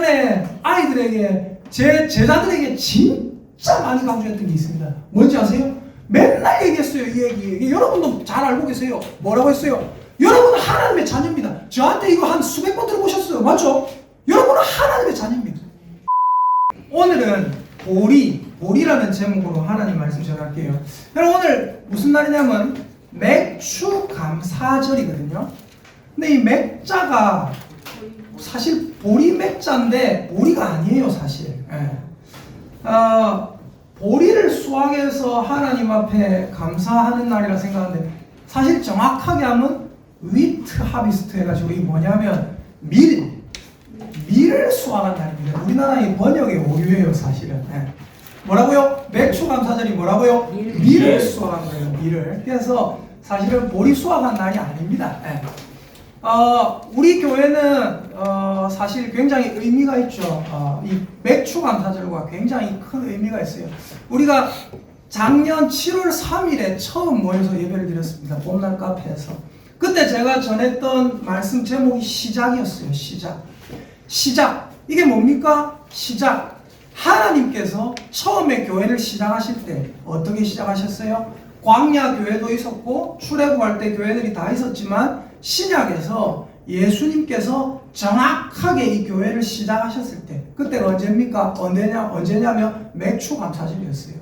예전에 아이들에게 제 제자들에게 진짜 많이 강조했던 게 있습니다. 뭔지 아세요? 맨날 얘기했어요. 이 얘기. 여러분도 잘 알고 계세요. 뭐라고 했어요? 여러분은 하나님의 자녀입니다. 저한테 이거 한 수백 번 들어보셨어요. 맞죠? 여러분은 하나님의 자녀입니다. 오늘은 보리라는 제목으로 하나님 말씀 전할게요. 여러분 오늘 무슨 날이냐면 맥추감사절이거든요. 근데 이 맥자가 사실 보리 맥자인데 보리가 아니에요 사실. 보리를 수확해서 하나님 앞에 감사하는 날이라 생각하는데 사실 정확하게 하면 위트 하비스트 해가지고 이게 뭐냐면 밀을 수확한 날입니다. 우리나라의 번역의 오류예요 사실은. 뭐라고요? 맥추감사절이 뭐라고요? 밀을 수확한 거예요. 밀을. 그래서 사실은 보리 수확한 날이 아닙니다. 우리 교회는 사실 굉장히 의미가 있죠. 이 맥추감사절과 굉장히 큰 의미가 있어요. 우리가 작년 7월 3일에 처음 모여서 예배를 드렸습니다. 봄날 카페에서. 그때 제가 전했던 말씀 제목이 시작이었어요. 시작. 이게 뭡니까? 시작. 하나님께서 처음에 교회를 시작하실 때 어떻게 시작하셨어요? 광야 교회도 있었고 출애굽할 때 교회들이 다 있었지만 신약에서 예수님께서 정확하게 이 교회를 시작하셨을 때 그때가 언제입니까? 언제냐면 맥추감사절이었어요.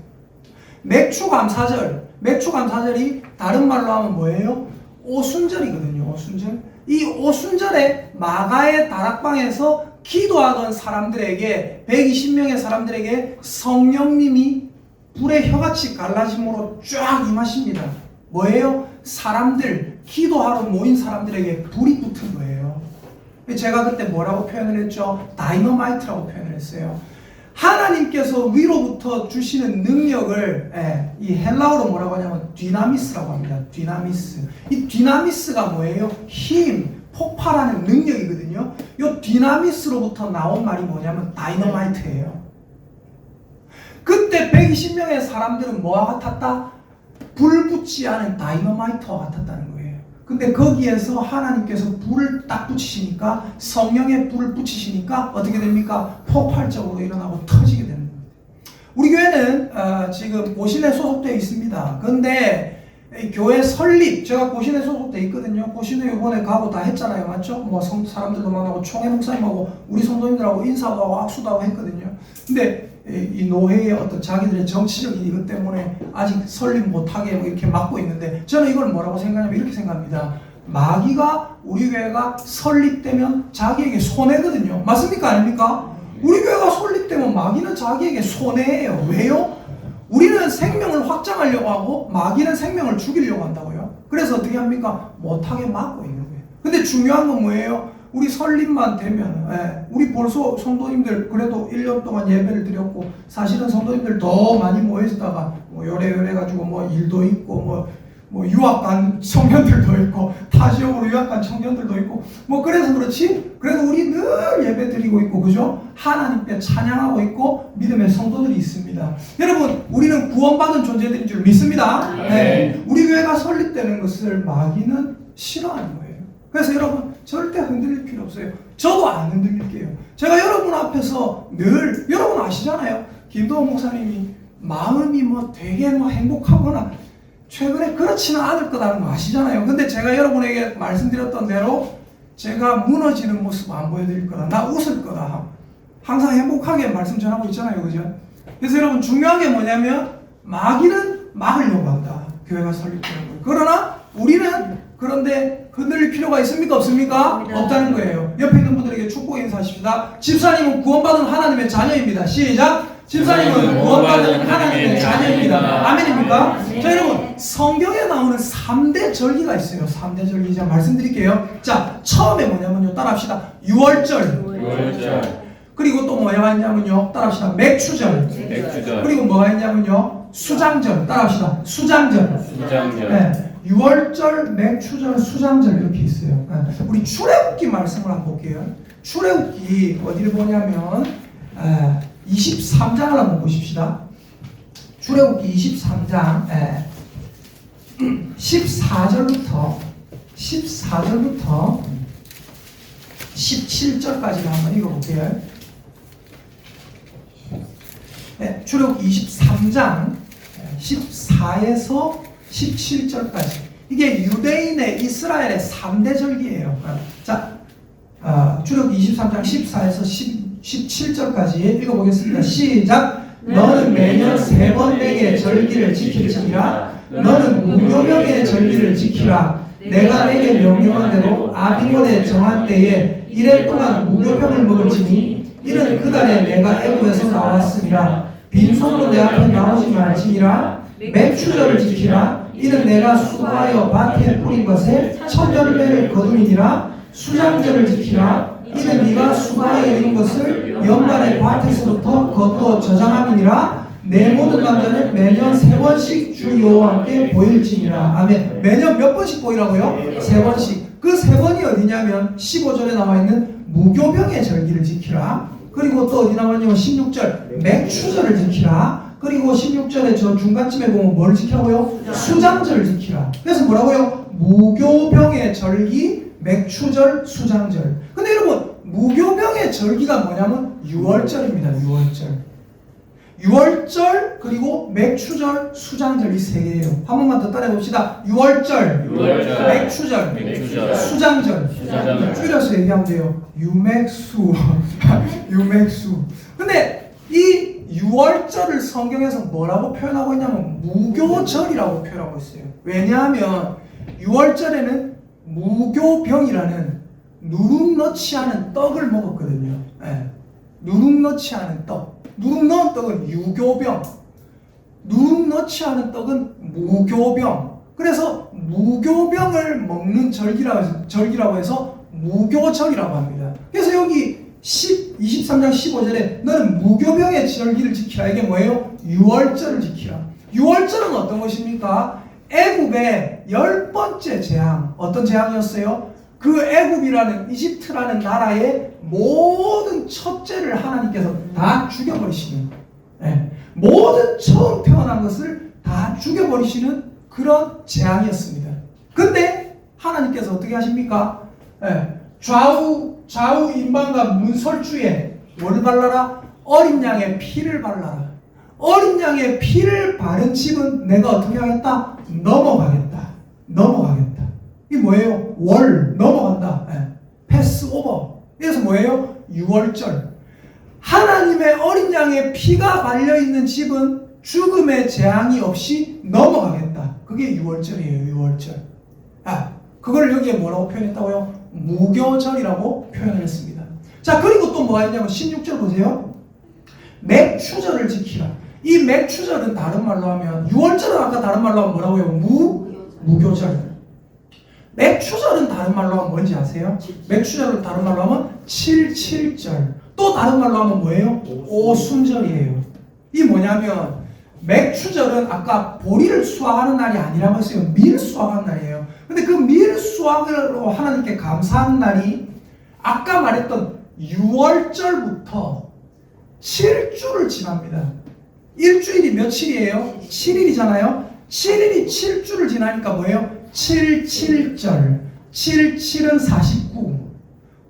맥추감사절이 다른 말로 하면 뭐예요? 오순절이거든요. 오순절. 이 오순절에 마가의 다락방에서 기도하던 사람들에게 120명의 사람들에게 성령님이 불의 혀같이 갈라짐으로 쫙 임하십니다. 뭐예요? 사람들, 기도하러 모인 사람들에게 불이 붙은 거예요. 제가 그때 뭐라고 표현을 했죠? 다이너마이트라고 표현을 했어요. 하나님께서 위로부터 주시는 능력을 이 헬라어로 뭐라고 하냐면 디나미스라고 합니다. 디나미스. 이 디나미스가 뭐예요? 힘, 폭발하는 능력이거든요. 이 디나미스로부터 나온 말이 뭐냐면 다이너마이트예요. 그때 120명의 사람들은 뭐와 같았다? 불 붙지 않은 다이너마이트와 같았다는 거예요. 근데 거기에서 하나님께서 불을 딱 붙이시니까 성령의 불을 붙이시니까 어떻게 됩니까? 폭발적으로 일어나고 터지게 되는 겁니다. 우리 교회는 지금 고신에 소속되어 있습니다. 근데 교회 설립, 제가 고신에 소속되어 있거든요. 고신에 이번에 가고 다 했잖아요. 맞죠? 뭐 사람들도 만나고 총회 목사님하고 우리 성도님들하고 인사도 하고 악수도 하고 했거든요. 근데 이 노회의 어떤 자기들의 정치적인 이것 때문에 아직 설립 못하게 뭐 이렇게 막고 있는데 저는 이걸 뭐라고 생각하냐면 이렇게 생각합니다. 마귀가 우리 교회가 설립되면 자기에게 손해거든요. 맞습니까? 아닙니까? 우리 교회가 설립되면 마귀는 자기에게 손해예요. 왜요? 우리는 생명을 확장하려고 하고 마귀는 생명을 죽이려고 한다고요. 그래서 어떻게 합니까? 못하게 막고 있는 거예요. 근데 중요한 건 뭐예요? 우리 설립만 되면 우리 벌써 성도님들 그래도 1년 동안 예배를 드렸고 사실은 성도님들 더 많이 모여있다가 뭐 요래 가지고 뭐 일도 있고 뭐 유학 간 청년들도 있고 타 지역으로 유학 간 청년들도 있고 뭐 그래서 그렇지 그래도 우리 늘 예배 드리고 있고 그죠? 하나님께 찬양하고 있고 믿음의 성도들이 있습니다. 여러분 우리는 구원받은 존재들인 줄 믿습니다. 우리 교회가 설립되는 것을 마귀는 싫어하는 거예요. 그래서 여러분 절대 흔들릴 필요 없어요. 저도 안 흔들릴게요. 제가 여러분 앞에서 늘 여러분 아시잖아요. 김도원 목사님이 마음이 뭐 되게 뭐 행복하거나 최근에 그렇지는 않을 거라는 거 아시잖아요. 근데 제가 여러분에게 말씀드렸던 대로 제가 무너지는 모습 안 보여드릴 거다. 나 웃을 거다. 항상 행복하게 말씀 전하고 있잖아요. 그죠? 그래서 여러분 중요한 게 뭐냐면 마귀는 막으려고 한다. 교회가 설립되는 거예요. 그러나 우리는 그런데 흔들릴 필요가 있습니까? 없습니까? 없다는 거예요. 옆에 있는 분들에게 축복 인사하십시다. 집사님은 구원받은 하나님의 자녀입니다. 시작! 집사님은 구원받은 하나님의 자녀입니다. 아멘입니까? 자 여러분 성경에 나오는 3대 절기가 있어요. 3대 절기 제가 말씀드릴게요. 자 처음에 뭐냐면요. 따라합시다. 유월절. 그리고 또 뭐가 있냐면요. 따라합시다. 맥추절. 그리고 뭐가 있냐면요. 수장절. 따라합시다. 수장절. 네. 6월절, 맥추절, 수장절 이렇게 있어요. 우리 출애굽기 말씀을 한번 볼게요. 출애굽기 어디를 보냐면 23장을 한번 보십시다. 출애굽기 23장 14절부터 17절까지 한번 읽어볼게요. 출애굽 23장 14에서 17절까지 이게 유대인의 이스라엘의 3대 절기예요. 자, 출애굽 23장 14에서 17절까지 읽어보겠습니다. 시작. 너는 매년 3번 내게 절기를 지킬지니라. 너는 무교병의 절기를 지키라. 내가 내게 명령한 대로 아비몬에 정한 때에 이래 동안 무교병을 먹을지니 이는 그날에 내가 애굽에서 나왔으니라. 빈손으로 내 앞에 나오지 말지니라. 맥추절을 지키라. 이는 내가 수고하여 밭에 뿌린 것에 첫 열매를 거두니라. 수장절을 지키라. 이는 네가 수고하여 이룬 것을 연말에 밭에서부터 거두어 저장함이니라. 내 모든 남자는 매년 3번씩 주 여호와께 보일지니라. 아멘. 매년 몇 번씩 보이라고요? 3번씩. 그 3번이 어디냐면 15절에 나와 있는 무교병의 절기를 지키라. 그리고 또 어디 나와 있냐면 16절 맥추절을 지키라. 그리고 16절에 저 중간쯤에 보면 뭘 지키라고요? 수장절을 지키라. 그래서 뭐라고요? 무교병의 절기, 맥추절, 수장절. 근데 여러분 무교병의 절기가 뭐냐면 6월절입니다. 6월절 그리고 맥추절, 수장절 이 세 개예요. 한 번만 더 따라해봅시다. 6월절, 맥추절, 수장절. 줄여서 얘기하면 돼요. 유맥수. 유맥수. 근데 이 6월절을 성경에서 뭐라고 표현하고 있냐면 무교절이라고 표현하고 있어요. 왜냐하면 6월절에는 무교병이라는 누룩 넣지 않은 떡을 먹었거든요. 네. 누룩 넣지 않은 떡. 누룩 넣은 떡은 유교병. 누룩 넣지 않은 떡은 무교병. 그래서 무교병을 먹는 절기라고 해서 무교절이라고 합니다. 그래서 여기 23장 15절에 너는 무교병의 절기를 지키라. 이게 뭐예요? 6월절을 지키라. 6월절은 어떤 것입니까? 애굽의 10번째 재앙. 어떤 재앙이었어요? 그 애굽이라는 이집트라는 나라의 모든 첫째를 하나님께서 다 죽여버리시는, 모든 처음 태어난 것을 다 죽여버리시는 그런 재앙이었습니다. 근데 하나님께서 어떻게 하십니까? 좌우 임방과 문설주에 뭘 발라라? 어린 양의 피를 발라라. 어린 양의 피를 바른 집은 내가 어떻게 하겠다? 넘어가겠다. 이게 뭐예요? 넘어간다. 패스 오버. 그래서 뭐예요? 6월절. 하나님의 어린 양의 피가 발려있는 집은 죽음의 재앙이 없이 넘어가겠다. 그게 6월절이에요. 6월절. 그걸 여기에 뭐라고 표현했다고요? 무교절이라고 표현을 했습니다. 자, 그리고 또 뭐가 있냐면 16절 보세요. 맥추절을 지키라. 이 맥추절은 다른 말로 하면 6월절은 아까 다른 말로 하면 뭐라고요? 무교절. 맥추절은 다른 말로 하면 뭔지 아세요? 맥추절은 다른 말로 하면 77절. 또 다른 말로 하면 뭐예요? 오순절이에요. 이 뭐냐면 맥추절은 아까 보리를 수확하는 날이 아니라고 했어요. 밀 수확하는 날이에요. 근데 그 밀 수확으로 하나님께 감사하는 날이 아까 말했던 6월절부터 7주를 지납니다. 일주일이 며칠이에요? 7일이잖아요. 7일이 7주를 지나니까 뭐예요? 77절. 77은 49.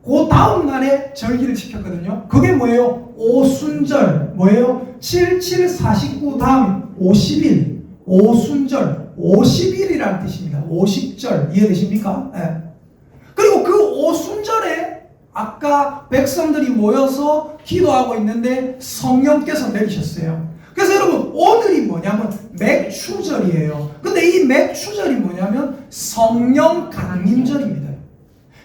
그 다음 날에 절기를 지켰거든요. 그게 뭐예요? 오순절. 뭐예요? 77, 49 다음 50일. 오순절. 50일이라는 뜻입니다. 50절. 이해되십니까? 네. 그리고 그 오순절에 아까 백성들이 모여서 기도하고 있는데 성령께서 내리셨어요. 그래서 여러분 오늘이 뭐냐면 맥추절이에요. 근데 이 맥추절이 뭐냐면 성령 강림절입니다.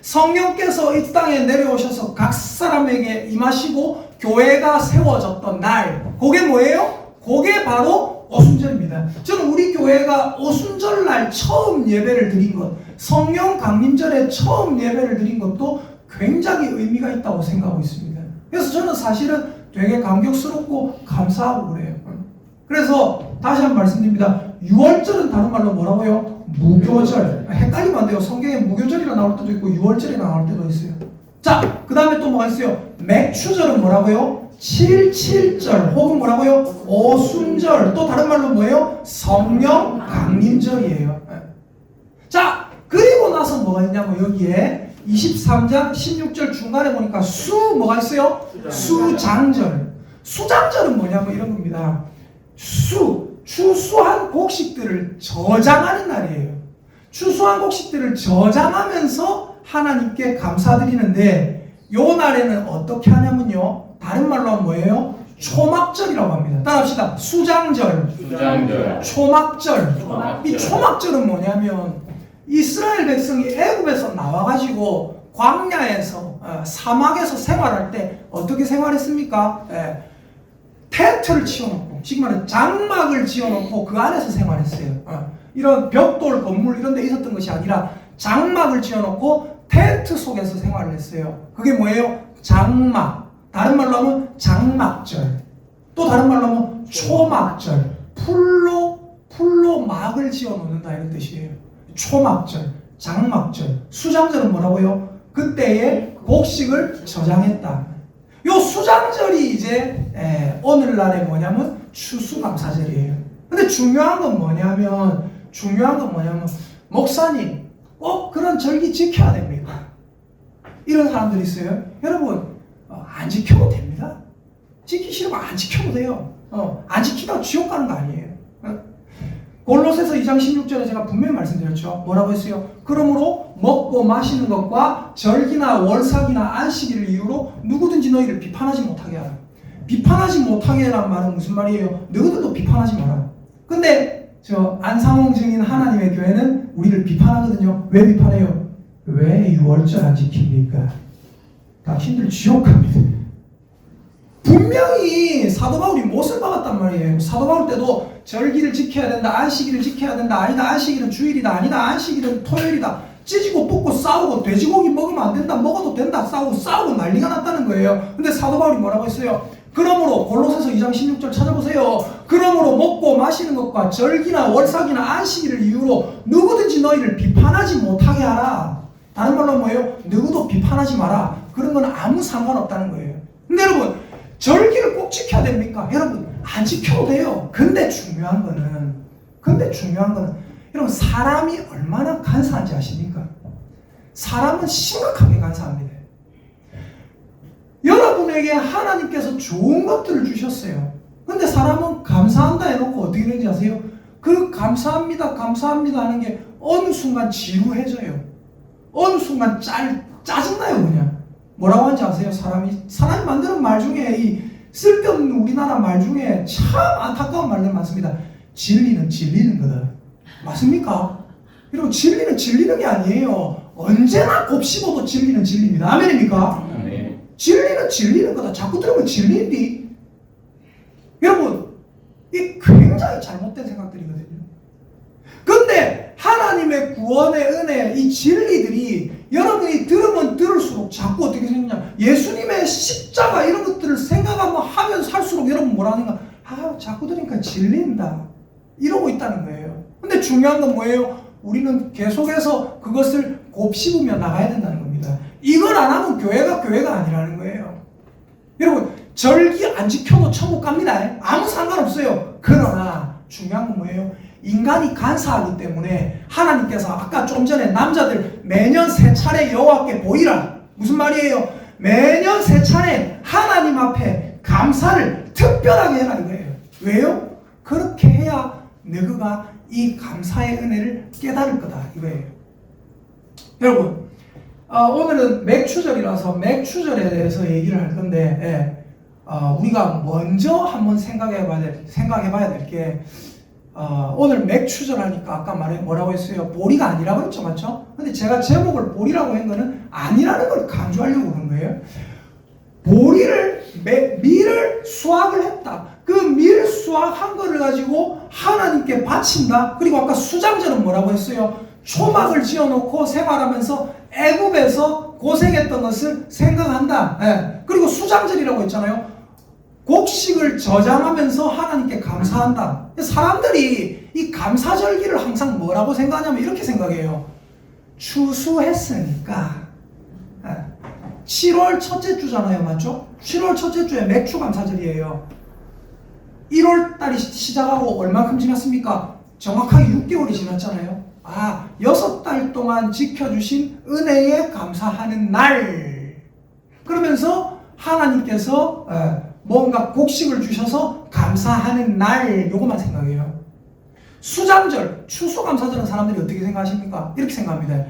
성령께서 이 땅에 내려오셔서 각 사람에게 임하시고 교회가 세워졌던 날, 그게 뭐예요? 그게 바로 오순절입니다. 저는 우리 교회가 오순절날 처음 예배를 드린 것, 성령 강림절에 처음 예배를 드린 것도 굉장히 의미가 있다고 생각하고 있습니다. 그래서 저는 사실은 되게 감격스럽고 감사하고 그래요. 그래서 다시 한번 말씀드립니다. 6월절은 다른 말로 뭐라고요? 무교절. 헷갈리면 안 돼요. 성경에 무교절이라 나올 때도 있고 6월절이 나올 때도 있어요. 자, 그 다음에 또 뭐가 있어요? 맥추절은 뭐라고요? 77절 혹은 뭐라고요? 오순절. 또 다른 말로 뭐예요? 성령 강림절이에요. 자, 그리고 나서 뭐가 있냐면 여기에 23장 16절 중간에 보니까 뭐가 있어요? 수장절. 수장절은 뭐냐면 이런 겁니다. 추수한 곡식들을 저장하는 날이에요. 추수한 곡식들을 저장하면서 하나님께 감사드리는데 요 날에는 어떻게 하냐면요. 다른 말로 하면 뭐예요? 초막절이라고 합니다. 따라합시다. 수장절, 초막절. 이 초막절은 뭐냐면 이스라엘 백성이 애굽에서 나와가지고 광야에서 사막에서 생활할 때 어떻게 생활했습니까? 텐트를 치워놓고 지금 말하는 장막을 지어놓고 그 안에서 생활했어요. 이런 벽돌 건물 이런 데 있었던 것이 아니라 장막을 지어놓고 텐트 속에서 생활을 했어요. 그게 뭐예요? 장막. 다른 말로 하면 장막절. 또 다른 말로 하면 초막절. 풀로 막을 지어놓는다 이런 뜻이에요. 초막절, 장막절. 수장절은 뭐라고요? 그때의 곡식을 저장했다. 요 수장절이 이제 오늘날에 뭐냐면 추수감사절이에요. 근데 중요한 건 뭐냐면 목사님 꼭 그런 절기 지켜야 됩니까? 이런 사람들이 있어요. 여러분 안 지켜도 됩니다. 지키기 싫으면 안 지켜도 돼요. 안 지키다가 지옥 가는 거 아니에요. 골로새서 2장 16절에 제가 분명히 말씀드렸죠. 뭐라고 했어요? 그러므로 먹고 마시는 것과 절기나 월삭이나 안식일을 이유로 누구든지 너희를 비판하지 못하게 하라. 비판하지 못하게 하라는 말은 무슨 말이에요? 너희들도 비판하지 마라. 근데 저 안상홍 증인 하나님의 교회는 우리를 비판하거든요. 왜 비판해요? 왜 6월절 안 지킵니까? 당신들 지옥 갑니다. 분명히 사도 바울이 못을 박았단 말이에요. 사도 바울 때도 절기를 지켜야 된다, 안식일을 지켜야 된다, 아니다 안식일은 주일이다, 아니다 안식일은 토요일이다, 찢고 뽑고 싸우고 돼지고기 먹으면 안 된다, 먹어도 된다, 싸우고 난리가 났다는 거예요. 근데 사도 바울이 뭐라고 했어요? 그러므로 골로새서 2장 16절 찾아보세요. 그러므로 먹고 마시는 것과 절기나 월삭이나 안식일을 이유로 누구든지 너희를 비판하지 못하게 하라. 다른 말로 뭐예요? 누구도 비판하지 마라. 그런 건 아무 상관없다는 거예요. 근데 여러분 절기를 꼭 지켜야 됩니까? 여러분 안 지켜도 돼요. 근데 중요한 거는 여러분 사람이 얼마나 간사한지 아십니까? 사람은 심각하게 간사합니다. 여러분에게 하나님께서 좋은 것들을 주셨어요. 근데 사람은 감사한다 해놓고 어떻게 되는지 아세요? 그 감사합니다 하는 게 어느 순간 지루해져요. 어느 순간 짜증나요 그냥. 뭐라고 하는지 아세요? 사람이 만드는 말 중에 이 쓸데없는 우리나라 말 중에 참 안타까운 말들 많습니다. 진리는 진리는 거다. 맞습니까? 여러분 진리는 진리는 게 아니에요. 언제나 곱씹어도 진리는 진리입니다. 아멘입니까? 네. 진리는 진리는 거다. 자꾸 들으면 진리인데 여러분 이 굉장히 잘못된 생각들이거든요. 근데 하나님의 구원의 은혜 이 진리들이 여러분이 들으면 들을수록 자꾸 어떻게 생기냐, 예수님의 십자가 이런 것들을 생각하면 살수록 여러분 뭐라 하는가, 자꾸 들으니까 질린다 이러고 있다는 거예요. 근데 중요한 건 뭐예요? 우리는 계속해서 그것을 곱씹으며 나가야 된다는 겁니다. 이걸 안 하면 교회가 아니라는 거예요. 여러분 절기 안 지켜도 천국 갑니다. 아무 상관없어요. 그러나 중요한 건 뭐예요? 인간이 간사하기 때문에 하나님께서 아까 좀 전에 남자들 매년 세 차례 여호와께 보이라. 무슨 말이에요? 매년 세 차례 하나님 앞에 감사를 특별하게 해라 이거예요. 왜요? 그렇게 해야 너희가 이 감사의 은혜를 깨달을 거다 이거예요. 여러분 오늘은 맥추절이라서 맥추절에 대해서 얘기를 할 건데 우리가 먼저 한번 생각해 봐야 될 게 오늘 맥추절 하니까 아까 뭐라고 했어요? 보리가 아니라고 했죠, 맞죠? 근데 제가 제목을 보리라고 한 거는 아니라는 걸 강조하려고 그런 거예요. 밀을 수확을 했다. 그 밀 수확한 거를 가지고 하나님께 바친다. 그리고 아까 수장절은 뭐라고 했어요? 초막을 지어놓고 생활하면서 애굽에서 고생했던 것을 생각한다. 그리고 수장절이라고 했잖아요. 곡식을 저장하면서 하나님께 감사한다. 사람들이 이 감사절기를 항상 뭐라고 생각하냐면 이렇게 생각해요. 추수했으니까 7월 첫째 주잖아요, 맞죠? 7월 첫째 주에 맥추 감사절이에요. 1월 달이 시작하고 얼마큼 지났습니까? 정확하게 6개월이 지났잖아요. 6달 동안 지켜주신 은혜에 감사하는 날. 그러면서 하나님께서 뭔가 곡식을 주셔서 감사하는 날, 요것만 생각해요. 수장절, 추수감사절은 사람들이 어떻게 생각하십니까? 이렇게 생각합니다.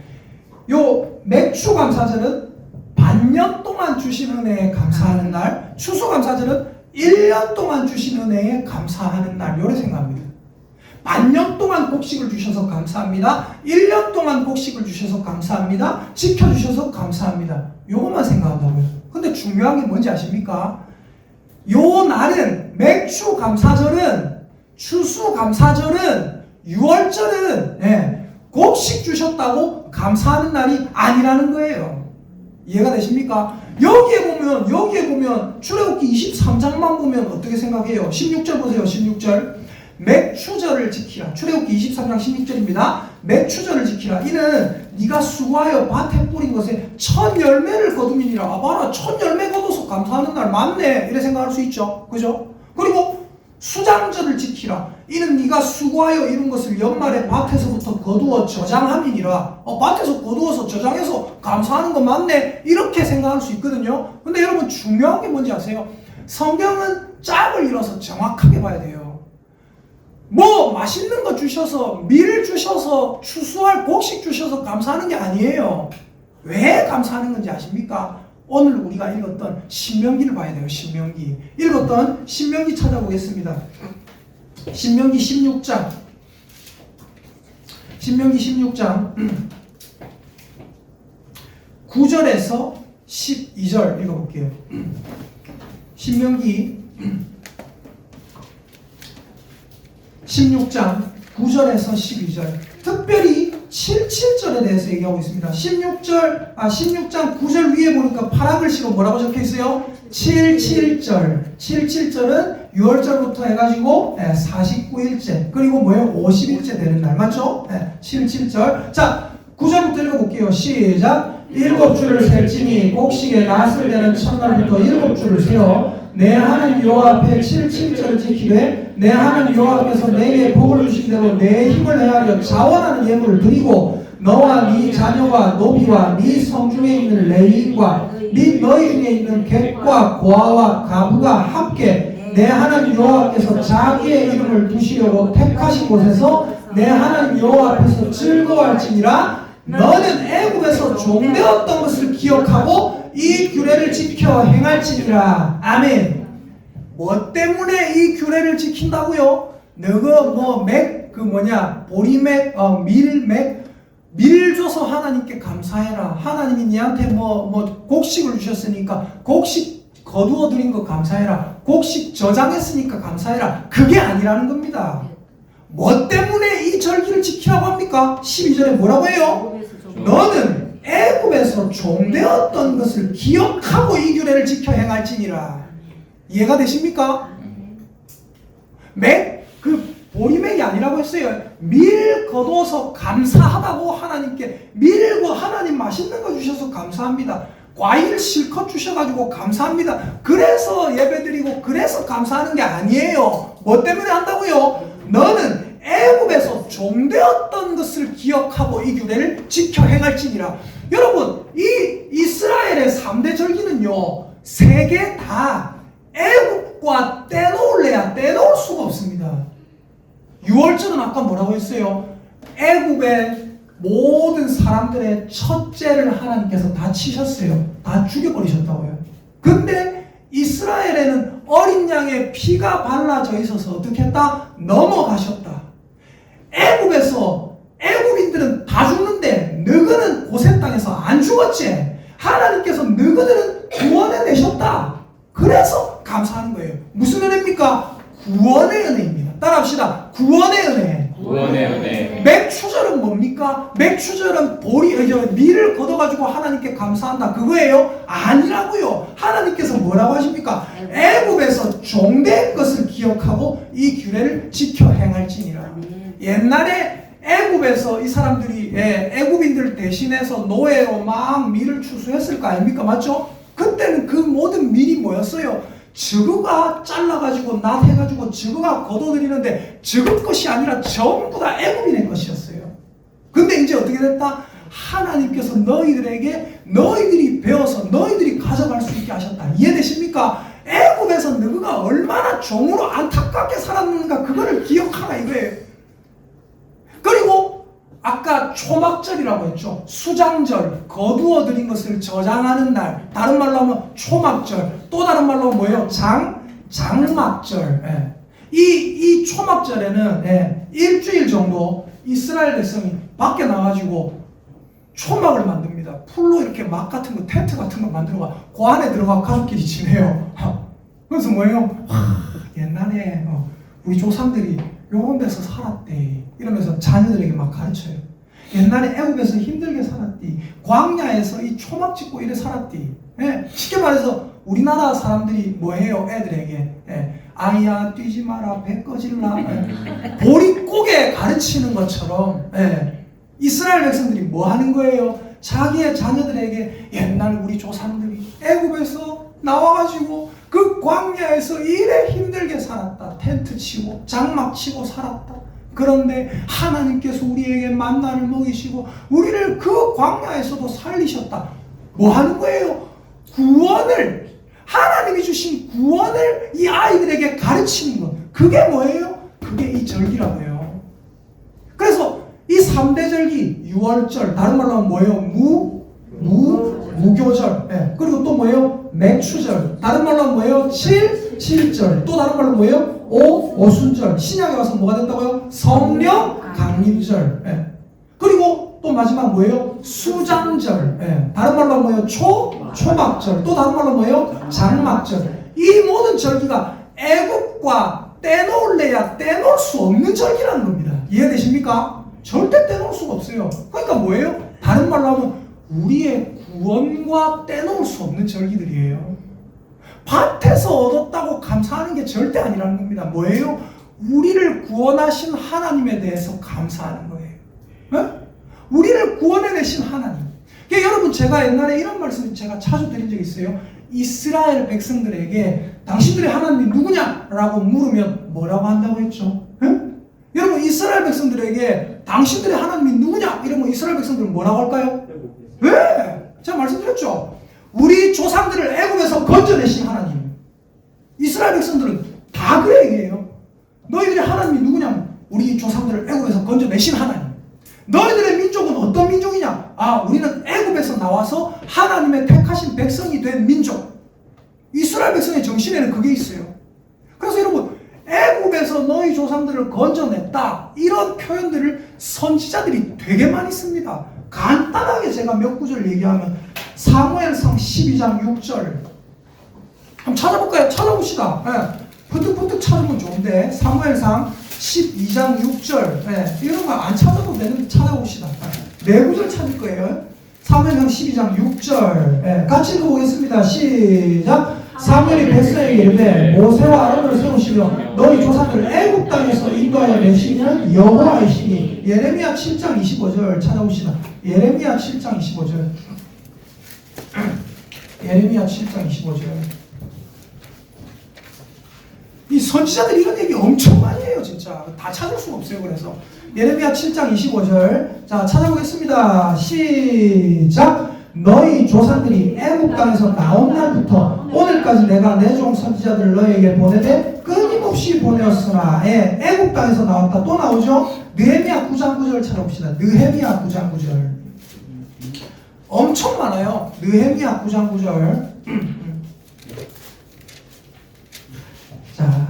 요 맥추감사절은 반년 동안 주신 은혜에 감사하는 날, 추수감사절은 1년 동안 주신 은혜에 감사하는 날, 요래 생각합니다. 반년 동안 곡식을 주셔서 감사합니다. 1년 동안 곡식을 주셔서 감사합니다. 지켜주셔서 감사합니다. 요것만 생각한다고요. 근데 중요한 게 뭔지 아십니까? 요 날은 맥추감사절은, 추수감사절은, 6월절은 곡식 주셨다고 감사하는 날이 아니라는 거예요. 이해가 되십니까? 여기에 보면 출애굽기 23장만 보면 어떻게 생각해요? 16절 보세요. 16절. 맥추절을 지키라. 출애굽기 23장 16절입니다. 맥추절을 지키라. 이는 네가 수고하여 밭에 뿌린 것에 첫 열매를 거두미니라. 아 봐라, 첫 열매 거둬서 감사하는 날 맞네, 이래 생각할 수 있죠. 그죠? 그리고 수장절을 지키라. 이는 네가 수고하여 이룬 것을 연말에 밭에서부터 거두어 저장함이니라. 밭에서 거두어서 저장해서 감사하는 거 맞네, 이렇게 생각할 수 있거든요. 근데 여러분 중요한 게 뭔지 아세요? 성경은 짝을 이뤄서 정확하게 봐야 돼요. 뭐 맛있는 거 주셔서, 밀 주셔서, 추수할 곡식 주셔서 감사하는 게 아니에요. 왜 감사하는 건지 아십니까? 오늘 우리가 읽었던 신명기를 봐야 돼요. 신명기. 읽었던 신명기 찾아보겠습니다. 신명기 16장. 신명기 16장 9절에서 12절 읽어볼게요. 신명기 16장 9절에서 12절, 특별히 77절에 대해서 얘기하고 있습니다. 16장 9절 위에 보니까 파란 글씨로 뭐라고 적혀 있어요? 77절. 77절은 6월절부터 해가지고 49일째, 그리고 뭐예요? 50일째 되는 날, 맞죠? 77절. 자, 9절부터 읽어볼게요. 시작. 7주를 셀지니 곡식의 낫을 되는 첫날부터 7주를 세어 내 하나님 여호와 앞에 77절을 지키되 내 하나님 여호와께서 내게 복을 주신 대로 내 힘을 헤아려 자원하는 예물을 드리고 너와 네 자녀와 노비와 네 성중에 있는 레위인과 네 너희 중에 있는 객과 고아와 가부가 함께 내 하나님 여호와께서 자기의 이름을 두시려고 택하신 곳에서 내 하나님 여호와 앞에서 즐거워할지니라. 너는 애굽에서 종되었던 것을 기억하고 이 규례를 지켜 행할지니라. 아멘. 뭐 때문에 이 규례를 지킨다고요? 너가 보리맥, 밀 줘서 하나님께 감사해라. 하나님이 니한테 곡식을 주셨으니까 곡식 거두어 드린 거 감사해라. 곡식 저장했으니까 감사해라. 그게 아니라는 겁니다. 뭐 때문에 이 절기를 지키라고 합니까? 12절에 뭐라고 해요? 너는 애굽에서 종되었던 것을 기억하고 이 규례를 지켜 행할지니라. 이해가 되십니까? 보리맥이 아니라고 했어요. 밀 거둬서 감사하다고 하나님께, 밀고 하나님 맛있는 거 주셔서 감사합니다. 과일 실컷 주셔가지고 감사합니다. 그래서 예배드리고 그래서 감사하는 게 아니에요. 뭐 때문에 한다고요? 너는 애굽에서 종되었던 것을 기억하고 이 규례를 지켜 행할지니라. 여러분, 이 이스라엘의 3대 절기는요, 3개 다 애굽과 떼놓을래야 떼놓을 수가 없습니다. 6월절은 아까 뭐라고 했어요? 애굽의 모든 사람들의 첫째를 하나님께서 다 치셨어요. 다 죽여버리셨다고요. 근데 이스라엘에는 어린 양의 피가 발라져 있어서 어떻게 했다? 넘어가셨다. 애굽에서 애굽인들은 다 죽는데 너희는 고센 땅에서 안 죽었지. 하나님께서 너희들은 구원해 내셨다. 그래서 감사하는 거예요. 무슨 은혜입니까? 구원의 은혜입니다. 따라합시다. 구원의 은혜. 구원의 은혜. 맥추절은 뭡니까? 맥추절은 밀을 걷어가지고 하나님께 감사한다, 그거예요? 아니라고요. 하나님께서 뭐라고 하십니까? 애굽에서 종된 것을 기억하고 이 규례를 지켜 행할지니라. 옛날에 애굽에서 이 사람들이 애굽인들 대신해서 노예로 막 밀을 추수했을 거 아닙니까? 맞죠? 그때는 그 모든 밀이 뭐였어요? 저그가 잘라가지고 낫해가지고 저그가 걷어들이는데 저그 것이 아니라 전부 다 애굽인의 것이었어요. 근데 이제 어떻게 됐다? 하나님께서 너희들에게 너희들이 배워서 너희들이 가져갈 수 있게 하셨다. 이해되십니까? 애굽에서 너희가 종으로 안타깝게 살았는가 그거를 기억하라 이거예요. 그리고 아까 초막절이라고 했죠. 수장절, 거두어 들인 것을 저장하는 날. 다른 말로 하면 초막절. 또 다른 말로 하면 뭐예요? 장막절. 예. 이 초막절에는 일주일 정도 이스라엘 백성이 밖에 나가지고 초막을 만듭니다. 풀로 이렇게 막 같은 거, 텐트 같은 거 만들어가 그 안에 들어가 가족끼리 지내요. 그래서 뭐예요? 옛날에 우리 조상들이 요런 데서 살았대 이러면서 자녀들에게 막 가르쳐요. 옛날에 애국에서 힘들게 살았디, 광야에서 이 초막 짓고 이래 살았디. 쉽게 말해서 우리나라 사람들이 뭐해요? 애들에게 아이야 뛰지 마라, 배 꺼질라, 보릿고개 가르치는 것처럼 이스라엘 백성들이 뭐 하는 거예요? 자기의 자녀들에게 옛날 우리 조상들이 애굽에서 나와가지고 그 광야에서 이래 힘들게 살았다. 텐트 치고 장막 치고 살았다. 그런데 하나님께서 우리에게 만나를 먹이시고 우리를 그 광야에서도 살리셨다. 뭐 하는 거예요? 구원을, 하나님이 주신 구원을 이 아이들에게 가르치는 것. 그게 뭐예요? 그게 이 절기라고 해요. 그래서 이 3대 절기, 유월절, 다른 말로 하면 뭐예요? 무교절. 그리고 또 뭐예요? 맥추절. 다른 말로 하면 뭐예요? 칠절. 또 다른 말로 뭐예요? 오순절. 신약에 와서 뭐가 된다고요? 성령 강림절. 그리고 또 마지막 뭐예요? 수장절. 다른 말로 하면 뭐예요? 초막절. 또 다른 말로 뭐예요? 장막절. 이 모든 절기가 애국과 떼놓을래야 떼놓을 수 없는 절기라는 겁니다. 이해되십니까? 절대 떼놓을 수가 없어요. 그러니까 뭐예요? 다른 말로 하면 우리의 구원과 떼놓을 수 없는 절기들이에요. 밭에서 얻었다고 감사하는 게 절대 아니라는 겁니다. 뭐예요? 우리를 구원하신 하나님에 대해서 감사하는 거예요. 우리를 구원해내신 하나님. 그러니까 여러분, 제가 옛날에 이런 말씀을 제가 자주 드린 적이 있어요. 이스라엘 백성들에게 당신들의 하나님이 누구냐라고 물으면 뭐라고 한다고 했죠? 여러분, 이스라엘 백성들에게 당신들의 하나님이 누구냐? 이러면 이스라엘 백성들은 뭐라고 할까요? 왜? 제가 말씀드렸죠. 우리 조상들을 애굽에서 건져내신 하나님. 이스라엘 백성들은 다 그래 얘기해요. 너희들의 하나님이 누구냐면 우리 조상들을 애굽에서 건져내신 하나님. 너희들의 민족은 어떤 민족이냐? 우리는 애굽에서 나와서 하나님의 택하신 백성이 된 민족. 이스라엘 백성의 정신에는 그게 있어요. 그래서 여러분, 애굽에서 너희 조상들을 건져냈다, 이런 표현들을 선지자들이 되게 많이 씁니다. 간단하게 제가 몇 구절 얘기하면 사무엘상 12장 6절 한번 찾아볼까요? 찾아봅시다. 푸득푸득 찾으면 좋은데 사무엘상 12장 6절 이런 거 안 찾아도 되는데 찾아봅시다. 네 구절 찾을 거예요. 사무엘상 12장 6절 같이 읽어보겠습니다. 시작. 사무엘이 백성에게 이르되 모세와 아론을 세우시며 너희 조상들을 애굽 땅에서 인도하여 내시는 여호와이시니. 예레미야 7장 25절 찾아봅시다. 예레미야 7장 25절. 예레미야 7장 25절. 이 선지자들이 이런 얘기 엄청 많이 해요. 진짜 다 찾을 수가 없어요. 그래서 예레미야 7장 25절 자 찾아보겠습니다. 시작. 너희 조상들이 애굽 땅에서 나온 날부터 오늘까지 내가 내 종 선지자들을 너희에게 보내되 끊임없이 보내었으나 애굽 땅에서 나왔다. 또 나오죠. 느헤미야 9장 9절 찾아봅시다. 느헤미야 9장 9절 엄청 많아요. 느헤미야 9장 9절 자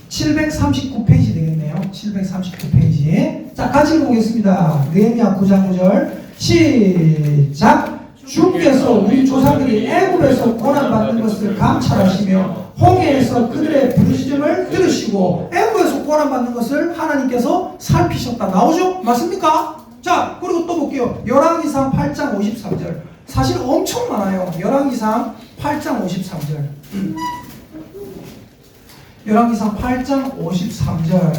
739페이지 되겠네요. 739페이지 자 같이 읽어보겠습니다. 느헤미야 9장 9절 시작. 주께서 우리 조상들이 애굽에서 고난받는 것을 감찰하시며 홍해에서 그들의 부르짖음을 들으시고 애굽에서 고난받는 것을 하나님께서 살피셨다. 나오죠? 맞습니까? 자 그리고 또 볼게요. 열왕기상 8장 53절 사실 엄청 많아요. 열왕기상 8장 53절 열왕기상 8장 53절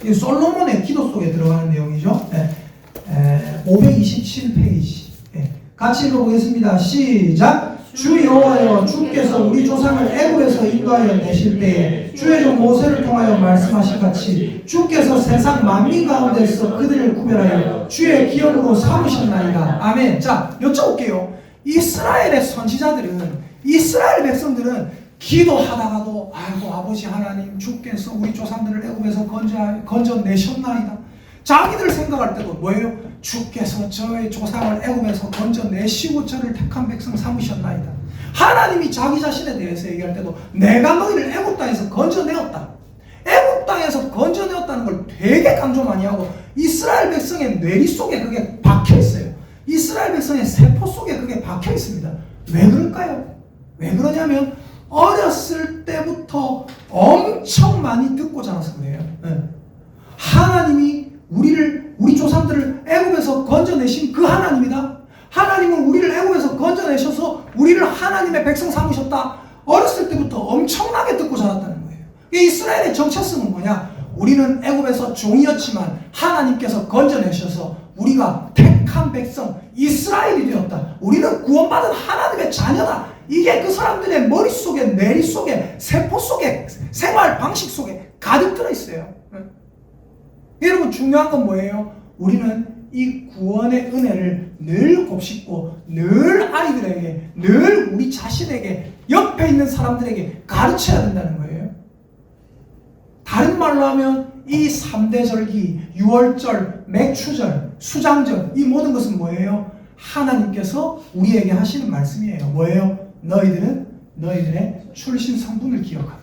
이 솔로몬의 기도 속에 들어가는 내용이죠. 527페이지 같이 읽어보겠습니다. 시작. 주 여호와여 주께서 우리 조상을 애굽에서 인도하여 내실 때에 주의 종 모세를 통하여 말씀하신 같이 주께서 세상 만민 가운데서 그들을 구별하여 주의 기업으로 삼으셨나이다. 아멘. 자 여쭤볼게요. 이스라엘의 선지자들은, 이스라엘 백성들은 기도하다가도 아이고 아버지 하나님 주께서 우리 조상들을 애굽에서 건져내셨나이다. 자기들 생각할 때도 뭐예요? 주께서 저의 조상을 애굽에서 건져내시고 저를 택한 백성 삼으셨나이다. 하나님이 자기 자신에 대해서 얘기할 때도 내가 너희를 애굽 땅에서 건져내었다. 애굽 땅에서 건져내었다는 걸 되게 강조 많이 하고 이스라엘 백성의 뇌리 속에 그게 박혀 있어요. 이스라엘 백성의 세포 속에 그게 박혀 있습니다. 왜 그럴까요? 왜 그러냐면 어렸을 때부터 엄청 많이 듣고 자라서 그래요. 하나님이 우리 조상들을 애굽에서 건져내신 그 하나님이다. 하나님은 우리를 애굽에서 건져내셔서 우리를 하나님의 백성 삼으셨다. 어렸을 때부터 엄청나게 듣고 자랐다는 거예요. 이스라엘의 정체성은 뭐냐? 우리는 애굽에서 종이었지만 하나님께서 건져내셔서 우리가 택한 백성 이스라엘이 되었다. 우리는 구원받은 하나님의 자녀다. 이게 그 사람들의 머릿속에, 뇌리 속에, 세포 속에, 생활 방식 속에 가득 들어있어요. 여러분 중요한 건 뭐예요? 우리는 이 구원의 은혜를 늘 곱씹고 늘 아이들에게, 늘 우리 자신에게, 옆에 있는 사람들에게 가르쳐야 된다는 거예요. 다른 말로 하면 이 3대 절기, 유월절, 맥추절, 수장절, 이 모든 것은 뭐예요? 하나님께서 우리에게 하시는 말씀이에요. 뭐예요? 너희들은 너희들의 출신 성분을 기억하라.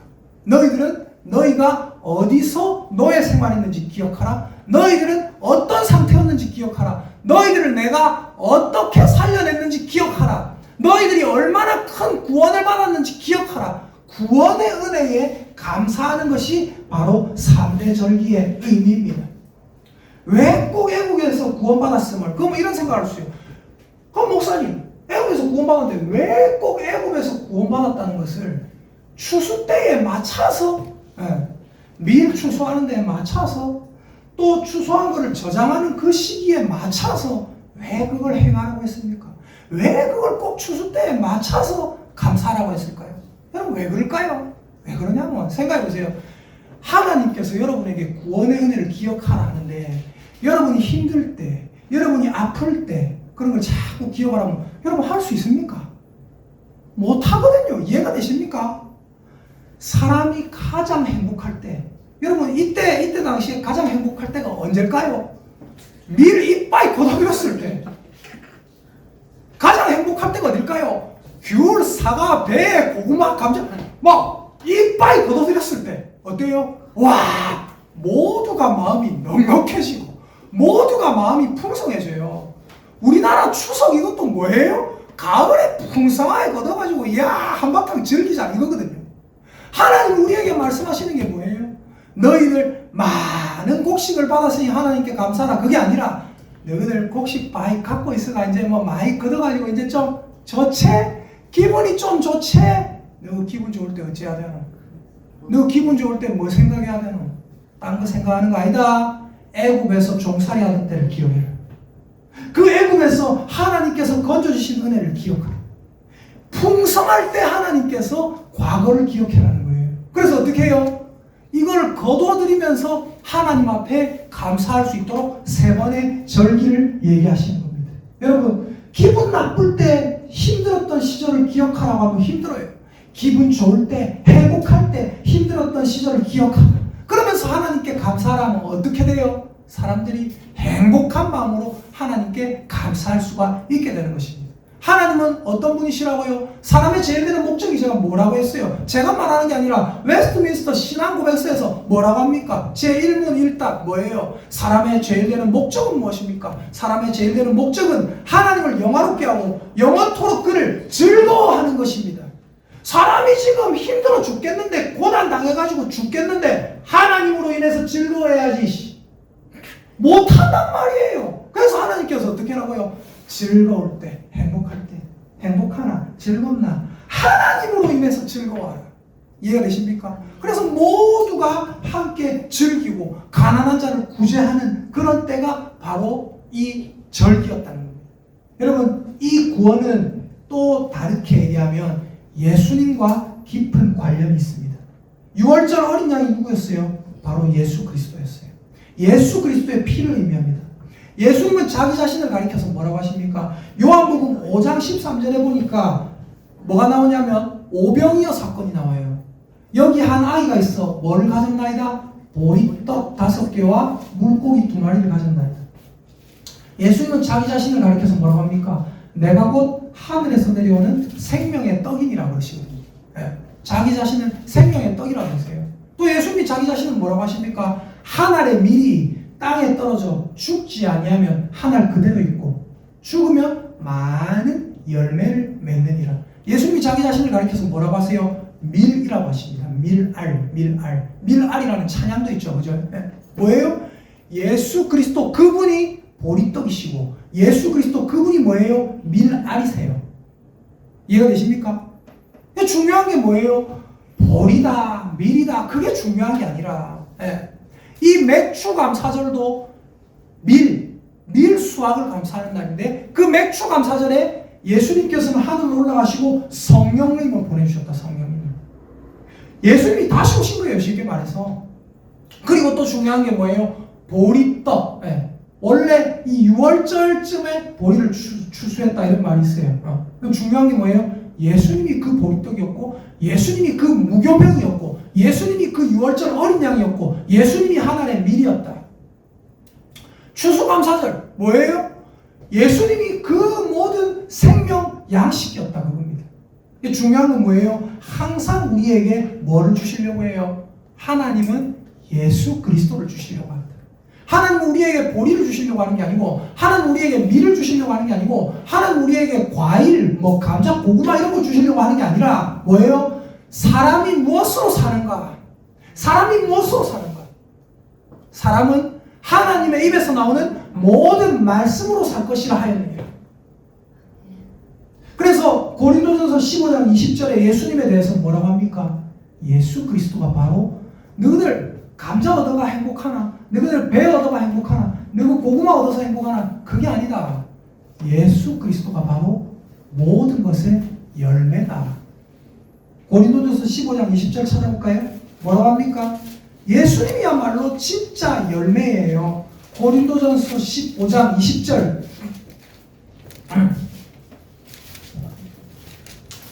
너희들은 너희가 어디서 노예 생활했는지 기억하라. 너희들은 어떤 상태였는지 기억하라. 너희들을 내가 어떻게 살려냈는지 기억하라. 너희들이 얼마나 큰 구원을 받았는지 기억하라. 구원의 은혜에 감사하는 것이 바로 3대 절기의 의미입니다. 왜 꼭 애국에서 구원받았음을? 그럼 이런 생각을 할 수 있어요. 그럼 목사님, 애국에서 구원받았는데 왜 꼭 애국에서 구원받았다는 것을 추수 때에 맞춰서, 밀 추수하는 데에 맞춰서, 또 추수한 것을 저장하는 그 시기에 맞춰서 왜 그걸 행하라고 했습니까? 왜 그걸 꼭 추수 때에 맞춰서 감사하라고 했을까요? 여러분 왜 그럴까요? 왜 그러냐면 생각해 보세요. 하나님께서 여러분에게 구원의 은혜를 기억하라 하는데 여러분이 힘들 때, 여러분이 아플 때 그런 걸 자꾸 기억하라면 여러분 할 수 있습니까? 못하거든요. 이해가 되십니까? 사람이 가장 행복할 때, 여러분 이때 당시에 가장 행복할 때가 언제일까요? 밀 이빨이 걷어들였을 때. 가장 행복할 때가 어딜까요? 귤, 사과, 배, 고구마, 감자 막 이빨이 걷어들였을 때 어때요? 와, 모두가 마음이 넉넉해지고 모두가 마음이 풍성해져요. 우리나라 추석 이것도 뭐예요? 가을에 풍성하게 걷어가지고 이야 한바탕 즐기자 이거거든요. 하나님 우리에게 말씀하시는 게 뭐예요? 너희들 많은 곡식을 받았으니 하나님께 감사하라. 그게 아니라 너희들 곡식 많이 갖고 있어가 이제 뭐 많이 걷어가지고 이제 좀 좋지? 기분이 좀 좋지? 너 기분 좋을 때 어찌해야 되노? 너 기분 좋을 때 뭐 생각해야 되노? 딴 거 생각하는 거 아니다. 애굽에서 종살이 하던 때를 기억해라. 그 애굽에서 하나님께서 건져주신 은혜를 기억하라. 풍성할 때 하나님께서 과거를 기억해라는 거예요. 그래서 어떻게 해요? 이걸 거두어드리면서 하나님 앞에 감사할 수 있도록 3번의 절기를 얘기하시는 겁니다. 여러분 기분 나쁠 때 힘들었던 시절을 기억하라고 하면 힘들어요. 기분 좋을 때, 행복할 때 힘들었던 시절을 기억하라. 그러면서 하나님께 감사하라면 어떻게 돼요? 사람들이 행복한 마음으로 하나님께 감사할 수가 있게 되는 것입니다. 하나님은 어떤 분이시라고요? 사람의 제일 되는 목적이 제가 뭐라고 했어요? 제가 말하는 게 아니라 웨스트민스터 신앙고백서에서 뭐라고 합니까? 제1문 1답 뭐예요? 사람의 제일 되는 목적은 무엇입니까? 사람의 제일 되는 목적은 하나님을 영화롭게 하고 영원토록 그를 즐거워하는 것입니다. 사람이 지금 힘들어 죽겠는데, 고난 당해가지고 죽겠는데 하나님으로 인해서 즐거워해야지 못한단 말이에요. 그래서 하나님께서 어떻게 하라고요? 즐거울 때, 행복할 때, 행복하나, 즐겁나 하나님으로 인해서 즐거워하라. 이해가 되십니까? 그래서 모두가 함께 즐기고 가난한 자를 구제하는 그런 때가 바로 이 절기였다는 겁니다. 여러분 이 구원은 또 다르게 얘기하면 예수님과 깊은 관련이 있습니다. 6월절 어린 양이 누구였어요? 바로 예수 그리스도였어요. 예수 그리스도의 피를 의미합니다. 예수님은 자기 자신을 가리켜서 뭐라고 하십니까? 요한복음 5장 13절에 보니까 뭐가 나오냐면 오병이어 사건이 나와요. 여기 한 아이가 있어. 뭘 가졌나이다? 보리떡 5개와 물고기 2마리를 가졌나이다. 예수님은 자기 자신을 가리켜서 뭐라고 합니까? 내가 곧 하늘에서 내려오는 생명의 떡이니라고 그러시거든요. 네. 자기 자신은 생명의 떡이라고 하세요. 또 예수님이 자기 자신은 뭐라고 하십니까? 한 알의 밀이 땅에 떨어져 죽지 아니하면 한 알 그대로 있고 죽으면 많은 열매를 맺느니라. 예수님이 자기 자신을 가리켜서 뭐라고 하세요? 밀이라고 하십니다. 밀알. 밀알이라는 찬양도 있죠. 그죠? 네. 뭐예요? 예수 그리스도 그분이 보리떡이시고 예수 그리스도 그분이 뭐예요? 밀알이세요. 이해가 되십니까? 중요한 게 뭐예요? 보리다, 밀이다. 그게 중요한 게 아니라 이 맥주 감사절도 밀 수확을 감사하는 날인데 그 맥주 감사절에 예수님께서는 하늘로 올라가시고 성령님을 보내주셨다. 성령님. 예수님이 다시 오신 거예요. 쉽게 말해서. 그리고 또 중요한 게 뭐예요? 보리떡. 원래 이 6월절쯤에 보리를 추수했다 이런 말이 있어요. 그럼 중요한 게 뭐예요? 예수님이 그 보리떡이었고 예수님이 그 무교병이었고 예수님이 그 6월절 어린 양이었고 예수님이 하나의 밀이었다. 추수감사절 뭐예요? 예수님이 그 모든 생명 양식이었다 그겁니다. 중요한 건 뭐예요? 항상 우리에게 뭐를 주시려고 해요? 하나님은 예수 그리스도를 주시려고 한다. 하나님은 우리에게 보리를 주시려고 하는 게 아니고 하나님은 우리에게 밀을 주시려고 하는 게 아니고 하나님은 우리에게 과일, 감자, 고구마 이런 거 주시려고 하는 게 아니라 뭐예요? 사람이 무엇으로 사는가? 사람이 무엇으로 사는가? 사람은 하나님의 입에서 나오는 모든 말씀으로 살 것이라 하였느니라. 그래서 고린도전서 15장 20절에 예수님에 대해서 뭐라고 합니까? 예수 그리스도가 바로 너희들 감자 얻어가 행복하나? 너희들 배 얻어가 행복하나? 너희들 고구마 얻어서 행복하나? 그게 아니다. 예수 그리스도가 바로 모든 것의 열매다. 고린도전서 15장 20절 찾아볼까요? 뭐라고 합니까? 예수님이야말로 진짜 열매예요. 고린도전서 15장 20절.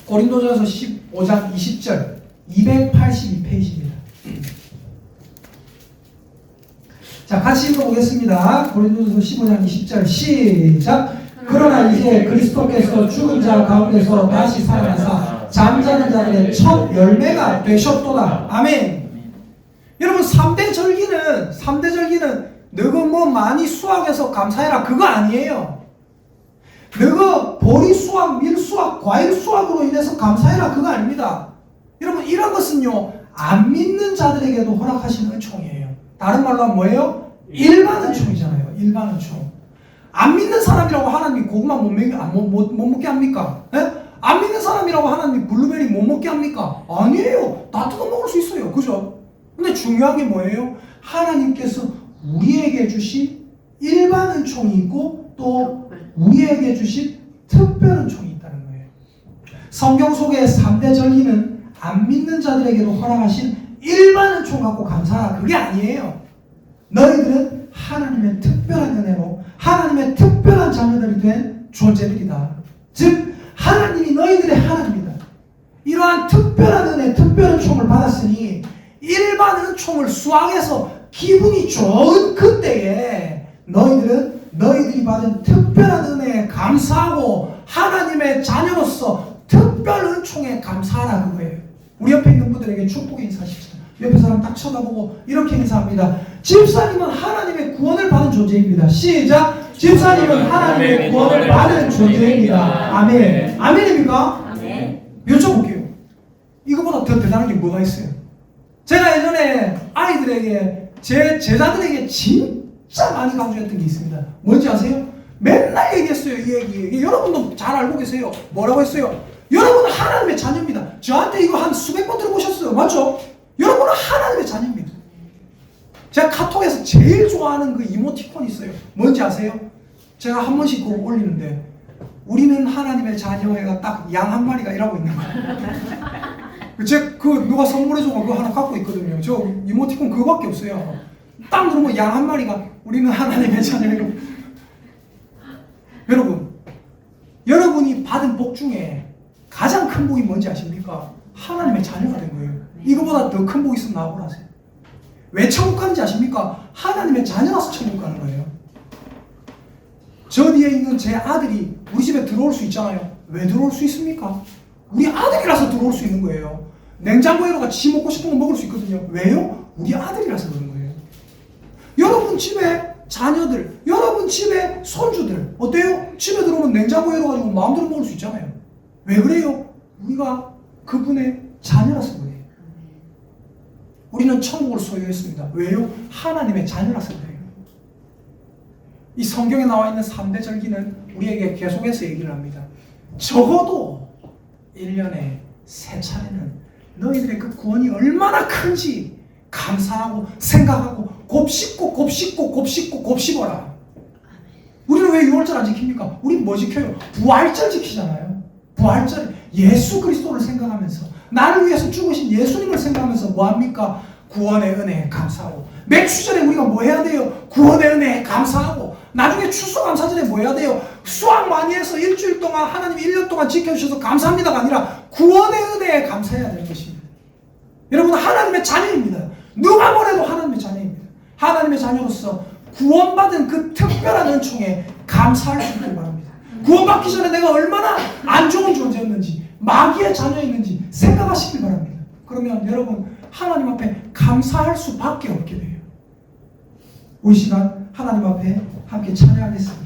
고린도전서 15장 20절 282페이지입니다. 자, 같이 읽어보겠습니다. 고린도전서 15장 20절 시작. 그러나 이제 그리스도께서 죽은 자 가운데서 다시 살아나사 잠자는 자들의 첫 열매가 되셨도다. 아멘. 여러분 3대 절기는 너가 많이 수확해서 감사해라 그거 아니에요. 너가 보리 수확, 밀 수확, 과일 수확으로 인해서 감사해라 그거 아닙니다. 여러분 이런 것은요 안 믿는 자들에게도 허락하시는 은총이에요. 다른 말로 하면 뭐예요? 일반 은총이잖아요. 일반 은총. 안 믿는 사람이라고 하나님이 고구마 못 먹게 합니까? 안 믿는 사람이라고 하나님이 블루베리 못 먹게 합니까? 아니에요. 다 뜯어 먹을 수 있어요. 그죠? 근데 중요한 게 뭐예요? 하나님께서 우리에게 주신 일반 은총이 있고 또 우리에게 주신 특별 은총이 있다는 거예요. 성경 속의 3대 절기는 안 믿는 자들에게도 허락하신 일반 은총 갖고 감사하라 그게 아니에요. 너희들은 하나님의 특별한 은혜로 하나님의 특별한 자녀들이 된 존재들이다. 즉 하나님이 너희들의 하나님이다. 이러한 특별한 은혜, 특별한 은총을 받았으니 일반 은총을 수확해서 기분이 좋은 그때에 너희들이 받은 특별한 은혜에 감사하고 하나님의 자녀로서 특별 은총에 감사하라 그거예요. 우리 옆에 있는 분들에게 축복의 인사하십시다. 옆에 사람 딱 쳐다보고 이렇게 인사합니다. 집사님은 하나님의 구원을 받은 존재입니다. 시작! 집사님은 하나님의 구원을 받은 존재입니다. 아멘. 아멘입니까? 아멘. 여쭤볼게요. 이거보다 더 대단한 게 뭐가 있어요? 제가 예전에 아이들에게 제 제자들에게 진짜 많이 강조했던 게 있습니다. 뭔지 아세요? 맨날 얘기했어요. 이 얘기. 여러분도 잘 알고 계세요. 뭐라고 했어요? 여러분은 하나님의 자녀입니다. 저한테 이거 한 수백 번 들어보셨어요. 맞죠? 여러분은 하나님의 자녀입니다. 제가 카톡에서 제일 좋아하는 그 이모티콘이 있어요. 뭔지 아세요? 제가 한 번씩 그거 올리는데 우리는 하나님의 자녀가 딱 양 한 마리가 이라고 있는 거예요. 제가 누가 선물해준 거 그거 하나 갖고 있거든요. 저 이모티콘 그거밖에 없어요. 딱 누르면 양 한 마리가 우리는 하나님의 자녀예요. 여러분, 여러분이 받은 복 중에 가장 큰 복이 뭔지 아십니까? 하나님의 자녀가 된 거예요. 이거보다 더 큰 복 있으면 나오라세요. 왜 천국 가는지 아십니까? 하나님의 자녀라서 천국 가는 거예요. 저 뒤에 있는 제 아들이 우리 집에 들어올 수 있잖아요. 왜 들어올 수 있습니까? 우리 아들이라서 들어올 수 있는 거예요. 냉장고에다가 지 먹고 싶은 거 먹을 수 있거든요. 왜요? 우리 아들이라서 그런 거예요. 여러분 집에 자녀들, 여러분 집에 손주들 어때요? 집에 들어오면 냉장고에 넣어가지고 마음대로 먹을 수 있잖아요. 왜 그래요? 우리가 그분의 자녀라서 그래요. 우리는 천국을 소유했습니다. 왜요? 하나님의 자녀라서 그래요. 이 성경에 나와 있는 3대 절기는 우리에게 계속해서 얘기를 합니다. 적어도 1년에 3차례는 너희들의 그 구원이 얼마나 큰지 감사하고 생각하고 곱씹어라. 우리는 왜 6월절 안 지킵니까? 우리 뭐 지켜요? 부활절 지키잖아요. 부활절 예수 그리스도를 생각하면서 나를 위해서 죽으신 예수님을 생각하면서 뭐합니까? 구원의 은혜에 감사하고 맥주전에 우리가 뭐 해야 돼요? 구원의 은혜에 감사하고 나중에 추수감사전에 뭐 해야 돼요? 수학 많이 해서 일주일 동안 하나님이 1년 동안 지켜주셔서 감사합니다가 아니라 구원의 은혜에 감사해야 되는 것입니다. 여러분 하나님의 자녀입니다. 누가 뭐래도 하나님의 자녀입니다. 하나님의 자녀로서 구원받은 그 특별한 은총에 감사할 수 있길 바랍니다. 구원받기 전에 내가 얼마나 안 좋은 존재였는지 마귀의 자녀였는지 생각하시길 바랍니다. 그러면 여러분 하나님 앞에 감사할 수밖에 없게 돼요. 우리 시간 하나님 앞에 함께 찬양하겠습니다.